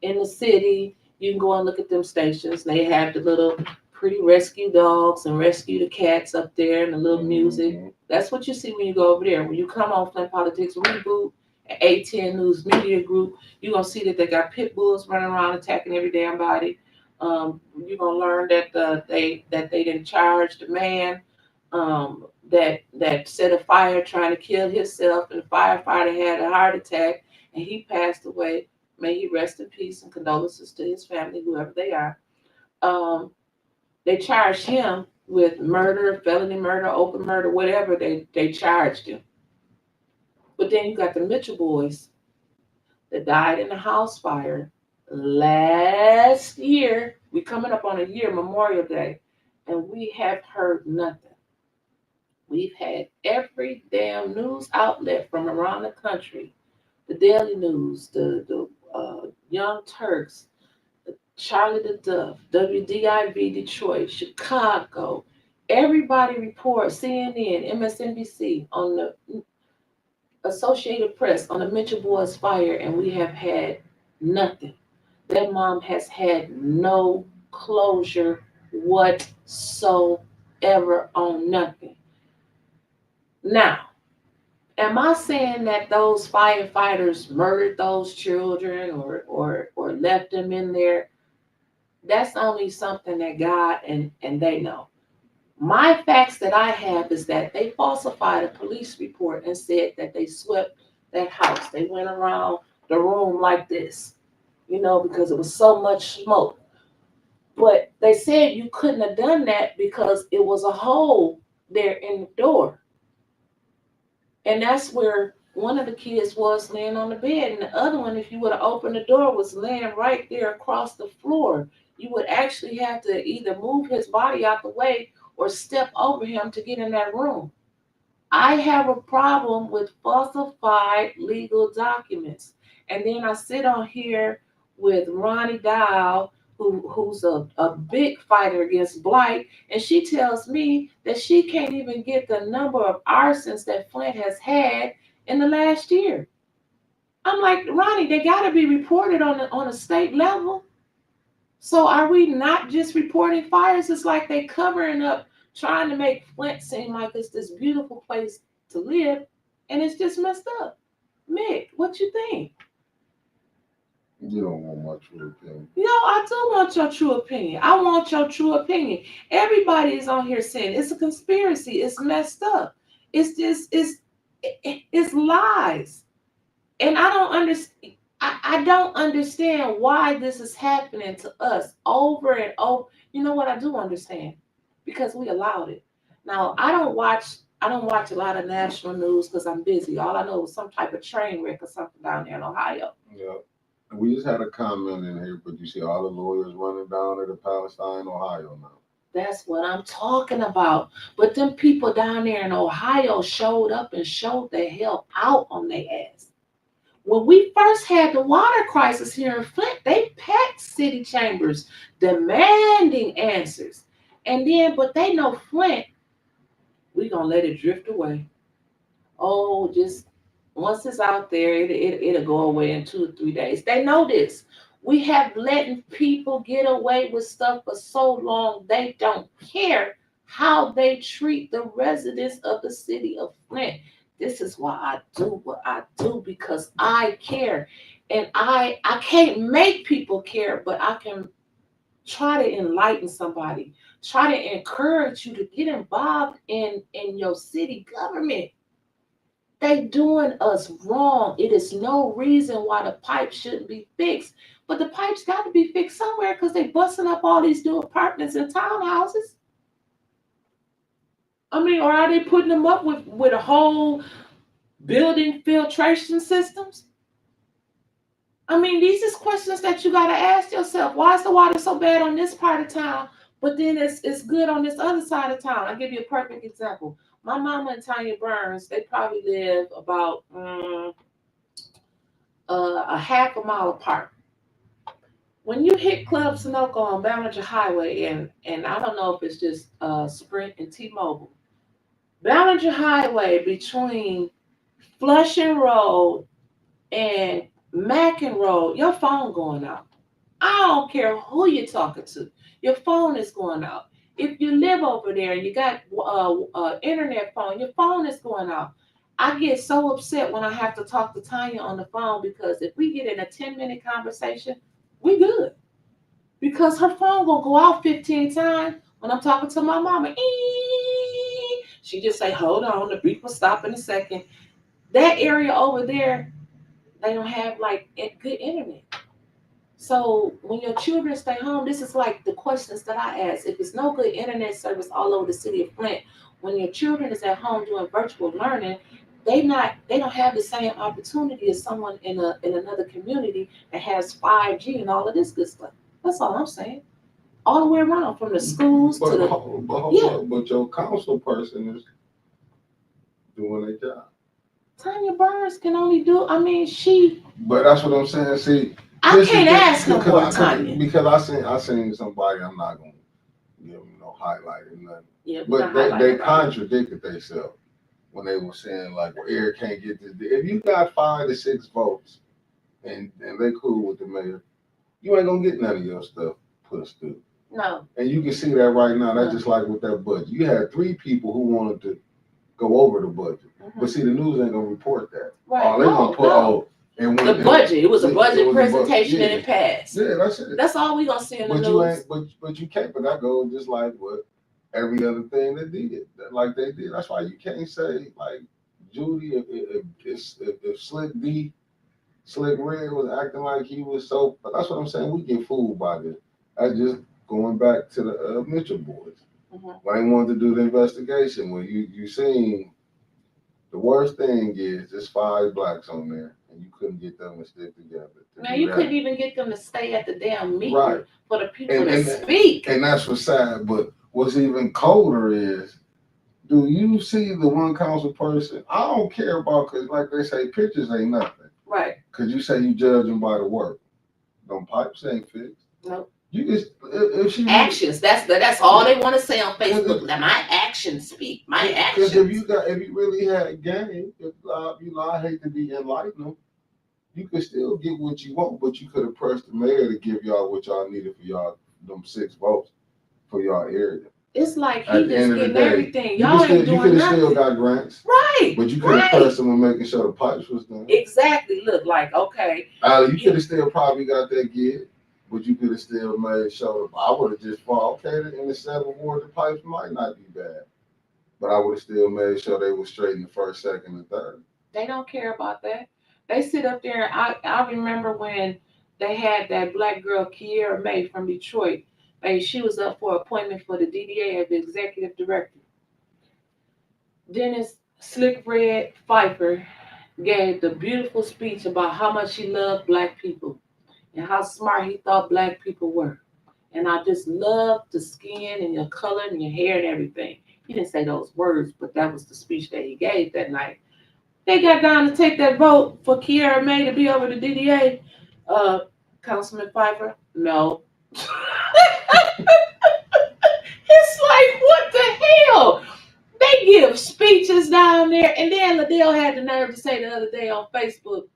in the city, you can go and look at them stations. They have the little pretty rescue dogs and rescue the cats up there and the little music. Mhm. That's what you see when you go over there. When you come on Flint Politics Reboot, A10 News Media Group, you're going to see that they got pit bulls running around attacking every damn body. You're going to learn that they didn't charge the man that set a fire trying to kill himself, and the firefighter had a heart attack and he passed away. May he rest in peace, and condolences to his family, whoever they are. They charged him with murder, felony murder, open murder, whatever they charged him. But then you got the Mitchell boys that died in a house fire last year. We coming up on a year, Memorial Day, and we have heard nothing. We've had every damn news outlet from around the country, the Daily News, the Young Turks, Charlie the Duff, WDIV Detroit, Chicago. Everybody reports, CNN, MSNBC, on the Associated Press, on the Mitchell Boys fire, and we have had nothing. That mom has had no closure whatsoever on nothing. Now, am I saying that those firefighters murdered those children or left them in there? That's only something that God and they know. My facts that I have is that they falsified a police report and said that they swept that house. They went around the room like this, because it was so much smoke. But they said you couldn't have done that because it was a hole there in the door. And that's where one of the kids was laying on the bed, and the other one, if you would have opened the door, was laying right there across the floor. You would actually have to either move his body out the way or step over him to get in that room. I have a problem with falsified legal documents. And then I sit on here with Ronnie Dow, who's a big fighter against blight, and she tells me that she can't even get the number of arsons that Flint has had in the last year. I'm like, Ronnie, they got to be reported on a state level. So are we not just reporting fires? It's like they covering up, trying to make Flint seem like it's this beautiful place to live, and it's just messed up. Mick, what you think? You don't want my true opinion. I do want your true opinion. I want your true opinion. Everybody is on here saying it's a conspiracy. It's messed up. It's just it's lies, and I don't understand. I don't understand why this is happening to us over and over. You know what? I do understand, because we allowed it. Now I don't watch a lot of national news because I'm busy. All I know is some type of train wreck or something down there in Ohio. Yeah. We just had a comment in here, but you see all the lawyers running down to the Palestine, Ohio now. That's what I'm talking about. But them people down there in Ohio showed up and showed the hell out on their ass. When we first had the water crisis here in Flint, they packed city chambers demanding answers. And then, but they know Flint, we gonna let it drift away. Oh, just once it's out there, it'll go away in 2 or 3 days. They know this. We have letting people get away with stuff for so long, they don't care how they treat the residents of the city of Flint. This is why I do what I do because I care. And I can't make people care, but I can try to enlighten somebody, try to encourage you to get involved in your city government. They doing us wrong. It is no reason why the pipe shouldn't be fixed. But the pipes got to be fixed somewhere because they busting up all these new apartments and townhouses. I mean, or are they putting them up with a whole building filtration systems? I mean, these is questions that you got to ask yourself. Why is the water so bad on this part of town, but then it's good on this other side of town? I'll give you a perfect example. My mama and Tanya Burns, they probably live about a half a mile apart. When you hit Club Sunoco on Ballinger Highway, and I don't know if it's just Sprint and T-Mobile, Ballinger Highway between Flushing Road and Mackin Road, your phone going out. I don't care who you're talking to. Your phone is going out. If you live over there and you got internet phone, your phone is going out. I get so upset when I have to talk to Tanya on the phone because if we get in a 10-minute conversation, we good. Because her phone gonna go out 15 times when I'm talking to my mama. She just say, hold on, the beep will stop in a second. That area over there, they don't have like good internet. So when your children stay home, this is like the questions that I ask. If it's no good internet service all over the city of Flint, when your children is at home doing virtual learning, they don't have the same opportunity as someone in another community that has 5G and all of this good stuff. That's all I'm saying. All the way around, from the schools to the but your council person is doing their job. Tanya Burns can only do. I mean, she. But that's what I'm saying. See, I can't ask no more, Tanya. Because I seen somebody. I'm not gonna give them no highlight or nothing. Yeah, but they contradicted themselves when they were saying like, well, Eric can't get this. If you got 5 to 6 votes and they cool with the mayor, you ain't gonna get none of your stuff pushed through. No. And you can see that right now. That's just like with that budget. You had 3 people who wanted to go over the budget. Mm-hmm. But see, the news ain't gonna report that. Right. Oh, they gonna put the budget. It was a budget presentation and it passed. Yeah, that's it. That's all we gonna see in the news. But you can't. But that goes just like what every other thing they did, like they did. That's why you can't say like Judy if Slick Red was acting like he was so. But that's what I'm saying. We get fooled by this. I just going back to the Mitchell boys. Mm-hmm. When they wanted to do the investigation, when you seen the worst thing is there's 5 blacks on there, and you couldn't get them to stick together. Now you couldn't even get them to stay at the damn meeting for the people and to speak. And that's what's sad. But what's even colder is, do you see the one council person? I don't care about, because like they say, pictures ain't nothing. Right. Because you say you judge them by the work. Them pipes ain't fixed. Nope. You just if she actions. That's all they want to say on Facebook. That my actions speak. My actions. Because if you really had game, I hate to be enlightening, you could still get what you want, but you could have pressed the mayor to give y'all what y'all needed for y'all them 6 votes for y'all area. It's like he just getting everything. Y'all ain't doing nothing. You could have still got grants. Right. But you could have pressed them on making sure the pipes was done. Exactly. Look, like, okay. You could have still probably got that gig, but you could have still made sure. I would have just thought, okay, in the 7th ward, the pipes might not be bad. But I would have still made sure they were straight in the 1st, 2nd, and 3rd. They don't care about that. They sit up there. I remember when they had that black girl, Kiera May from Detroit. She was up for appointment for the DDA as the executive director. Dennis Slick Red Pfeiffer gave the beautiful speech about how much he loved black people and how smart he thought black people were and I just love the skin and your color and your hair and everything. He didn't say those words, but that was the speech that he gave that night. They got down to take that vote for Kiara May to be over the DDA. Councilman Pfeiffer, no. It's like, what the hell? They give speeches down there, and then Liddell had the nerve to say the other day on Facebook,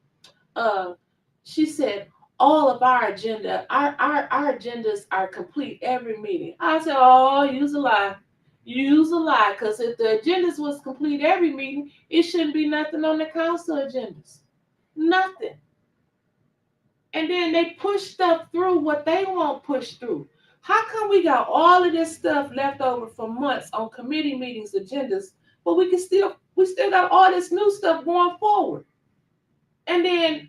she said, all of our agenda, our agendas are complete every meeting. I said, oh, use a lie. Use a lie, because if the agendas was complete every meeting, it shouldn't be nothing on the council agendas. Nothing. And then they push stuff through what they won't push through. How come we got all of this stuff left over for months on committee meetings, agendas, but we still got all this new stuff going forward? And then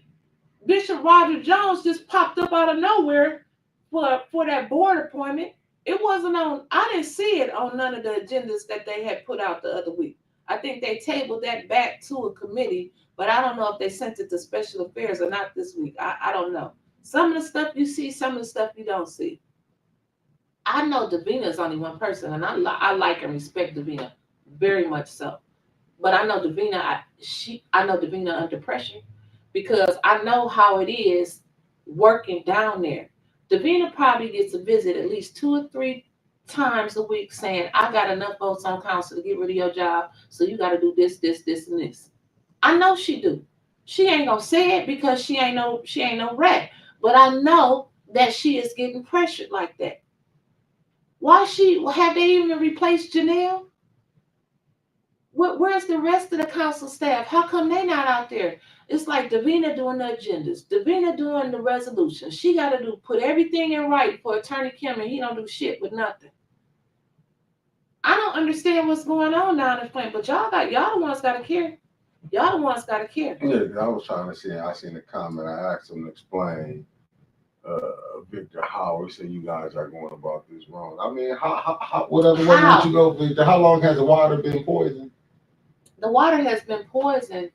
Bishop Roger Jones just popped up out of nowhere for that board appointment. It wasn't on, I didn't see it on none of the agendas that they had put out the other week. I think they tabled that back to a committee, but I don't know if they sent it to special affairs or not this week. I don't know. Some of the stuff you see, some of the stuff you don't see. I know Davina is only one person, and I like and respect Davina very much so. But I know Davina, I know Davina under pressure, because I know how it is working down there. Davina probably gets a visit at least 2 or 3 times a week saying, I got enough votes on council to get rid of your job, so you got to do this, this, this, and this. I know she do. She ain't gonna say it because she ain't no rat. But I know that she is getting pressured like that. Why have they even replaced Janelle? Where's the rest of the council staff? How come they not out there? It's like Davina doing the agendas, Davina doing the resolutions. She got to put everything in writing for Attorney Kim, and he don't do shit with nothing. I don't understand what's going on down in Flint, but y'all the ones got to care. Y'all the ones got to care. Yeah, I was trying to see. I seen the comment. I asked him to explain. Victor, how he said you guys are going about this wrong. I mean, how what other way would you go, Victor? How long has the water been poisoned? The water has been poisoned.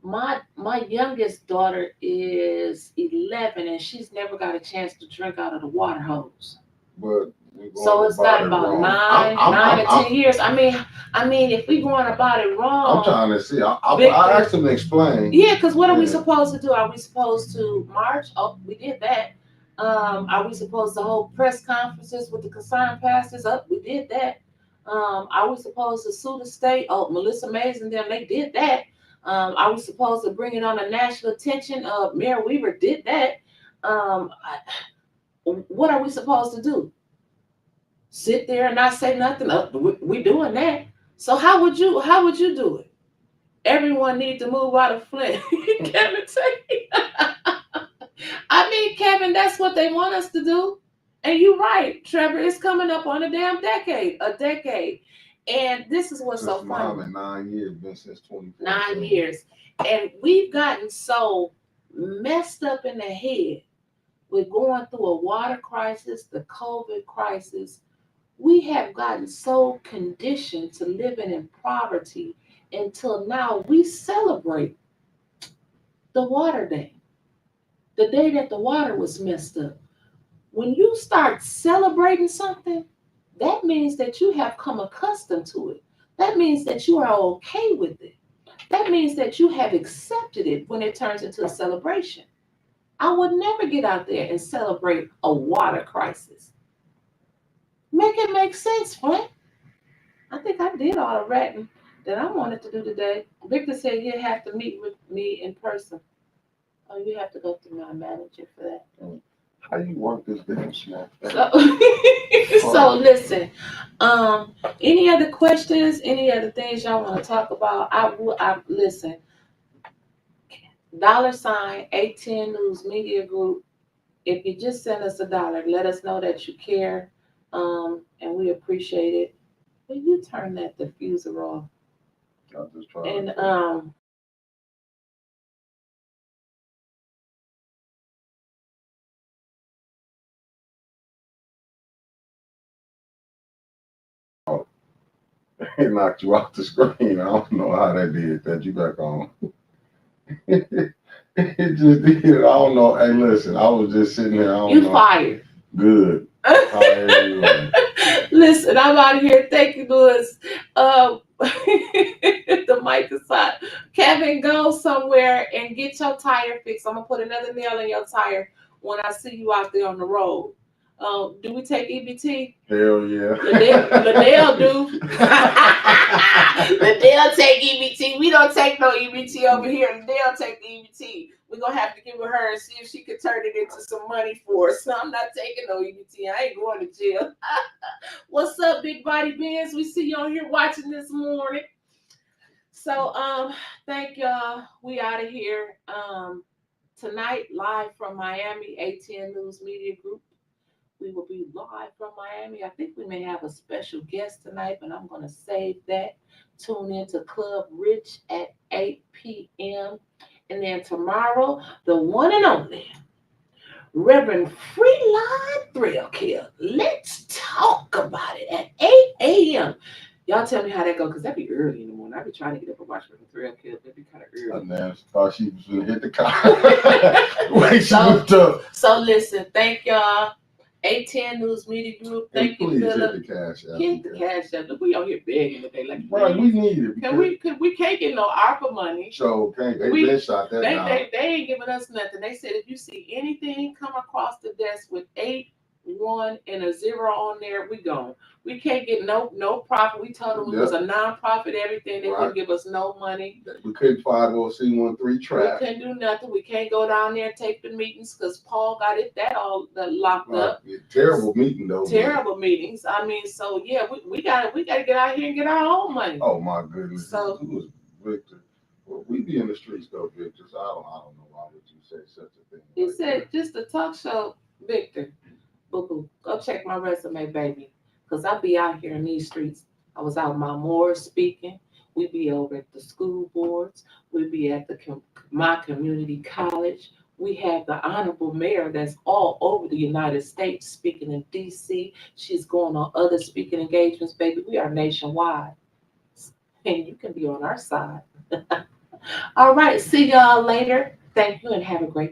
My youngest daughter is 11, and she's never got a chance to drink out of the water hose. But so it's got about 9 or 10 years. I mean, if we going about it wrong, I'm trying to see. I asked him to explain. Yeah, because what are we supposed to do? Are we supposed to march? Oh, we did that. Are we supposed to hold press conferences with the concerned pastors? Oh, we did that. Are we supposed to sue the state? Oh, Melissa Mays and them, they did that. Are we supposed to bring it on the national attention? Mayor Weaver did that. What are we supposed to do? Sit there and not say nothing? We doing that. So how would you do it? Everyone needs to move out of Flint. Kevin say. I mean, Kevin, that's what they want us to do. And you're right, Trevor, it's coming up on a decade. And this is what's so funny. 9 years, been since 2014. 9 years. And we've gotten so messed up in the head with going through a water crisis, the COVID crisis. We have gotten so conditioned to living in poverty until now we celebrate the water day, the day that the water was messed up. When you start celebrating something, that means that you have come accustomed to it. That means that you are okay with it. That means that you have accepted it when it turns into a celebration. I would never get out there and celebrate a water crisis. Make it make sense, Flint. I think I did all the ratting that I wanted to do today. Victor said you have to meet with me in person. Oh, you have to go through my manager for that. How you work this damn small thing? So listen, any other questions, any other things y'all want to talk about? I listen. $ A10 News Media Group. If you just send us $1, let us know that you care, and we appreciate it. Will you turn that diffuser off? I'll just try. And it knocked you off the screen. I don't know how that did that. You back on. It just did. I don't know. Hey, listen, I was just sitting there. You fired. Good. How everyone? Listen, I'm out of here. Thank you, Louis. The mic is hot. Kevin, go somewhere and get your tire fixed. I'm gonna put another nail in your tire when I see you out there on the road. Do we take EBT? Hell yeah. Liddell do. Liddell take EBT. We don't take no EBT over here. Liddell take the EBT. We're gonna have to give it her and see if she can turn it into some money for us. So I'm not taking no EBT. I ain't going to jail. What's up, Big Body Bands? We see you on here watching this morning. So thank y'all. We out of here. Tonight, live from Miami, ATN News Media Group. We will be live from Miami. I think we may have a special guest tonight, but I'm going to save that. Tune in to Club Rich at 8 p.m. And then tomorrow, the one and only Reverend Freeline Thrill Kill. Let's talk about it at 8 a.m. Y'all tell me how that go, because that'd be early in the morning. I'd be trying to get up and watch Reverend Thrill Kill. That'd be kind of early. Man, thought she was going to hit the car. Wait, she was up. So listen, thank y'all. ATN News Media Group. Thank you, Philip. Hit the cash app. Hit the cash app. Look, we out here begging today. Like, right, we need it. We can't get no ARPA money. So they been shot that down. They ain't giving us nothing. They said if you see anything come across the desk with 8, 1, and a 0 on there, we gone. We can't get no profit. We told them it was a non-profit, everything. They wouldn't give us no money. We couldn't find no C13 trap. We couldn't do nothing. We can't go down there and take the meetings because Paul got that all locked up. Yeah, terrible meeting though. Terrible meetings. I mean, so yeah, we gotta get out here and get our own money. Oh my goodness. So it was Victor. Well, we be in the streets though, Victor. So I don't know why would you say such a thing. He said just a talk show, Victor. Boo-boo. Go check my resume, baby. Because I be out here in these streets. I was out my moors speaking. We be over at the school boards. We be at my community college. We have the honorable mayor that's all over the United States speaking in D.C. She's going on other speaking engagements, baby. We are nationwide. And you can be on our side. All right. See y'all later. Thank you and have a great